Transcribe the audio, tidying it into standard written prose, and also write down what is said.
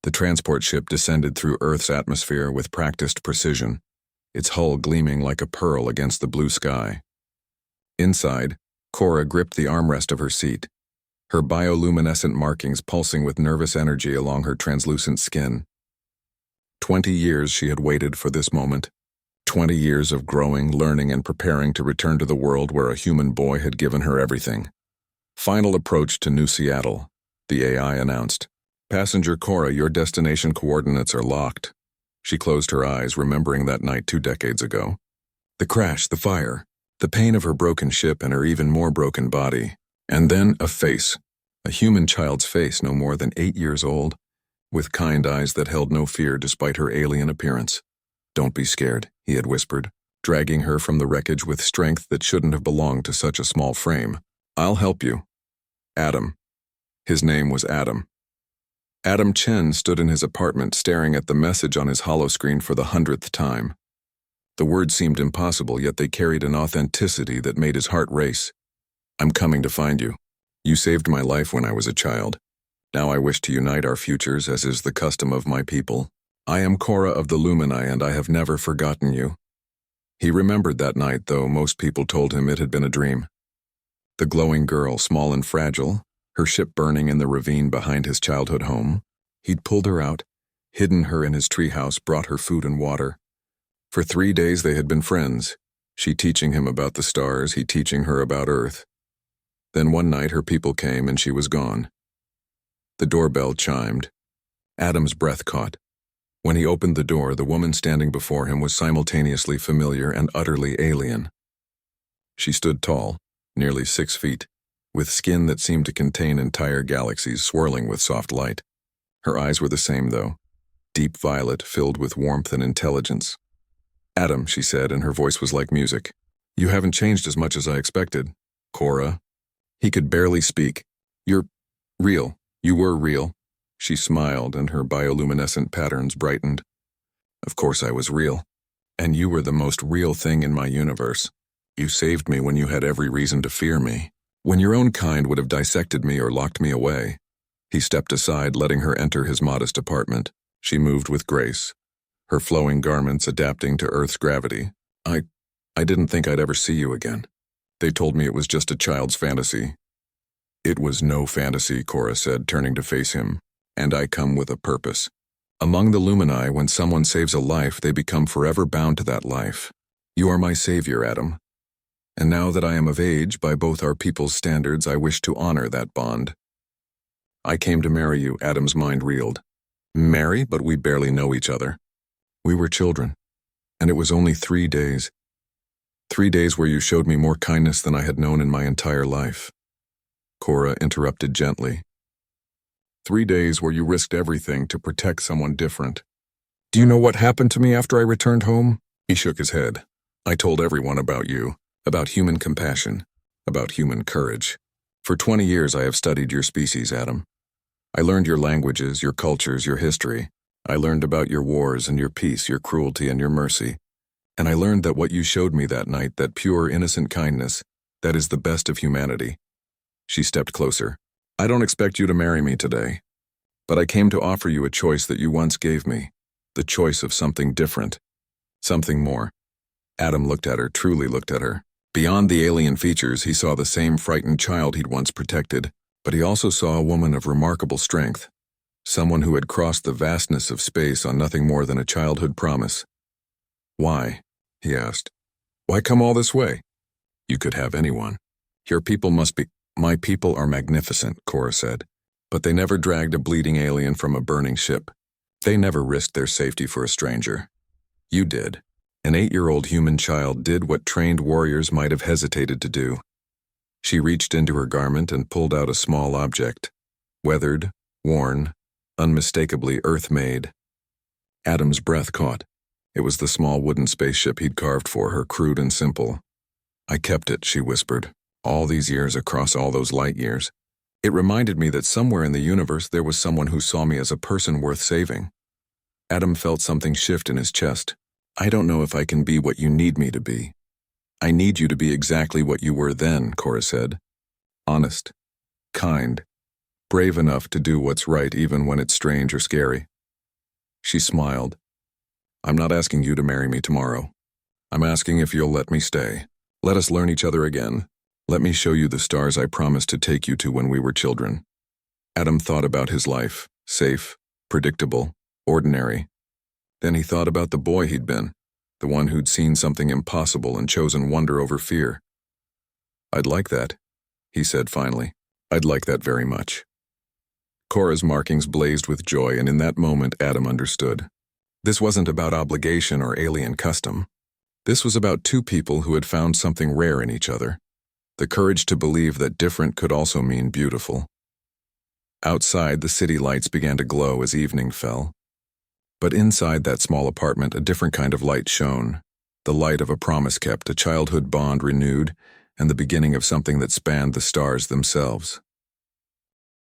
The transport ship descended through Earth's atmosphere with practiced precision, its hull gleaming like a pearl against the blue sky. Inside, Cora gripped the armrest of her seat, her bioluminescent markings pulsing with nervous energy along her translucent skin. 20 years she had waited for this moment. 20 years of growing, learning, and preparing to return to the world where a human boy had given her everything. Final approach to New Seattle, the AI announced. Passenger Cora, your destination coordinates are locked. She closed her eyes, remembering that night 2 decades ago. The crash, the fire, the pain of her broken ship and her even more broken body. And then a face, a human child's face no more than 8 years old, with kind eyes that held no fear despite her alien appearance. Don't be scared, he had whispered, dragging her from the wreckage with strength that shouldn't have belonged to such a small frame. I'll help you. Adam. His name was Adam. Adam Chen stood in his apartment staring at the message on his holoscreen for the 100th time. The words seemed impossible, yet they carried an authenticity that made his heart race. I'm coming to find you. You saved my life when I was a child. Now I wish to unite our futures as is the custom of my people. I am Cora of the Lumini and I have never forgotten you. He remembered that night, though most people told him it had been a dream. The glowing girl, small and fragile, her ship burning in the ravine behind his childhood home. He'd pulled her out, hidden her in his treehouse, brought her food and water. For 3 days they had been friends, she teaching him about the stars, he teaching her about Earth. Then one night her people came and she was gone. The doorbell chimed. Adam's breath caught. When he opened the door, the woman standing before him was simultaneously familiar and utterly alien. She stood tall, nearly 6 feet, with skin that seemed to contain entire galaxies swirling with soft light. Her eyes were the same, though, deep violet filled with warmth and intelligence. Adam, she said, and her voice was like music. You haven't changed as much as I expected, Cora. He could barely speak. You're real. You were real. She smiled, and her bioluminescent patterns brightened. Of course I was real. And you were the most real thing in my universe. You saved me when you had every reason to fear me, when your own kind would have dissected me or locked me away. He stepped aside, letting her enter his modest apartment. She moved with grace, her flowing garments adapting to Earth's gravity. I didn't think I'd ever see you again. They told me it was just a child's fantasy. It was no fantasy, Cora said, turning to face him. And I come with a purpose. Among the Lumini, when someone saves a life, they become forever bound to that life. You are my savior, Adam. And now that I am of age, by both our people's standards, I wish to honor that bond. I came to marry you, Adam's mind reeled. Marry? But we barely know each other. We were children. And it was only 3 days. 3 days where you showed me more kindness than I had known in my entire life. Cora interrupted gently. 3 days where you risked everything to protect someone different. Do you know what happened to me after I returned home? He shook his head. I told everyone about you, about human compassion, about human courage. For 20 years I have studied your species, Adam. I learned your languages, your cultures, your history. I learned about your wars and your peace, your cruelty and your mercy. And I learned that what you showed me that night, that pure, innocent kindness, that is the best of humanity. She stepped closer. I don't expect you to marry me today, but I came to offer you a choice that you once gave me, the choice of something different, something more. Adam looked at her, truly looked at her. Beyond the alien features, he saw the same frightened child he'd once protected, but he also saw a woman of remarkable strength, someone who had crossed the vastness of space on nothing more than a childhood promise. Why? He asked. Why come all this way? You could have anyone. Your people must be... My people are magnificent, Cora said, but they never dragged a bleeding alien from a burning ship. They never risked their safety for a stranger. You did. An 8-year-old human child did what trained warriors might have hesitated to do. She reached into her garment and pulled out a small object, weathered, worn, unmistakably Earth-made. Adam's breath caught. It was the small wooden spaceship he'd carved for her, crude and simple. I kept it, she whispered. All these years across all those light years. It reminded me that somewhere in the universe there was someone who saw me as a person worth saving. Adam felt something shift in his chest. I don't know if I can be what you need me to be. I need you to be exactly what you were then, Cora said. Honest, kind, brave enough to do what's right even when it's strange or scary. She smiled. I'm not asking you to marry me tomorrow. I'm asking if you'll let me stay. Let us learn each other again. Let me show you the stars I promised to take you to when we were children. Adam thought about his life, safe, predictable, ordinary. Then he thought about the boy he'd been, the one who'd seen something impossible and chosen wonder over fear. I'd like that, he said finally. I'd like that very much. Cora's markings blazed with joy, and in that moment Adam understood. This wasn't about obligation or alien custom. This was about two people who had found something rare in each other, the courage to believe that different could also mean beautiful. Outside, the city lights began to glow as evening fell. But inside that small apartment, a different kind of light shone, the light of a promise kept, a childhood bond renewed, and the beginning of something that spanned the stars themselves.